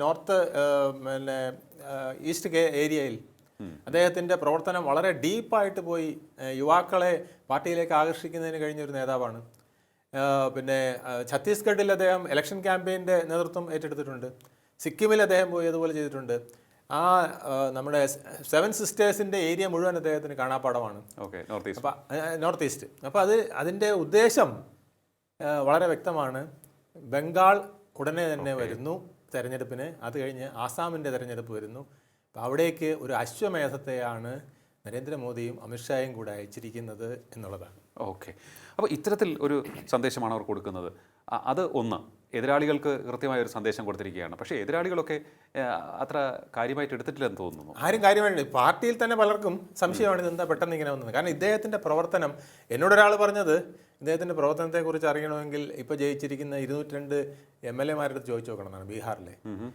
North പിന്നെ east ഏരിയയിൽ അദ്ദേഹത്തിൻ്റെ പ്രവർത്തനം വളരെ ഡീപ്പായിട്ട് പോയി യുവാക്കളെ പാർട്ടിയിലേക്ക് ആകർഷിക്കുന്നതിന് കഴിഞ്ഞൊരു നേതാവാണ്. പിന്നെ ഛത്തീസ്ഗഡിൽ അദ്ദേഹം ഇലക്ഷൻ ക്യാമ്പയിൻ്റെ നേതൃത്വം ഏറ്റെടുത്തിട്ടുണ്ട്. സിക്കിമിൽ അദ്ദേഹം പോയി അതുപോലെ ചെയ്തിട്ടുണ്ട്. നമ്മുടെ 7 സിസ്റ്റേഴ്സിൻ്റെ ഏരിയ മുഴുവൻ അദ്ദേഹത്തിന് കാണാപ്പാടമാണ്. North east. അപ്പോൾ അതിൻ്റെ ഉദ്ദേശം വളരെ വ്യക്തമാണ്. ബംഗാൾ ഉടനെ തന്നെ വരുന്നു തെരഞ്ഞെടുപ്പിന്, അത് കഴിഞ്ഞ് ആസാമിൻ്റെ തെരഞ്ഞെടുപ്പ് വരുന്നു. അപ്പോൾ അവിടേക്ക് ഒരു അശ്വമേധത്തെയാണ് നരേന്ദ്രമോദിയും അമിത്ഷായും കൂടെ അയച്ചിരിക്കുന്നത് എന്നുള്ളതാണ്. ഓക്കെ, അപ്പോൾ ഇത്തരത്തിൽ ഒരു സന്ദേശമാണ് അവർ കൊടുക്കുന്നത്. അത് ഒന്ന്, എതിരാളികൾക്ക് കൃത്യമായ ഒരു സന്ദേശം കൊടുത്തിരിക്കുകയാണ്. പക്ഷേ എതിരാളികളൊക്കെ അത്ര കാര്യമായിട്ട് എടുത്തിട്ടില്ലെന്ന് തോന്നുന്നു. ആരും കാര്യമായിട്ട് പാർട്ടിയിൽ തന്നെ പലർക്കും സംശയമാണ് ഇതെന്താ പെട്ടെന്ന് ഇങ്ങനെ വന്നത്. കാരണം ഇദ്ദേഹത്തിൻ്റെ പ്രവർത്തനം, എന്നോടൊരാൾ പറഞ്ഞത് ഇദ്ദേഹത്തിൻ്റെ പ്രവർത്തനത്തെക്കുറിച്ച് അറിയണമെങ്കിൽ ഇപ്പോൾ ജയിച്ചിരിക്കുന്ന 202 MLA മാരുടെ ചോദിച്ചു നോക്കണം എന്നാണ്, ബീഹാറിലെ.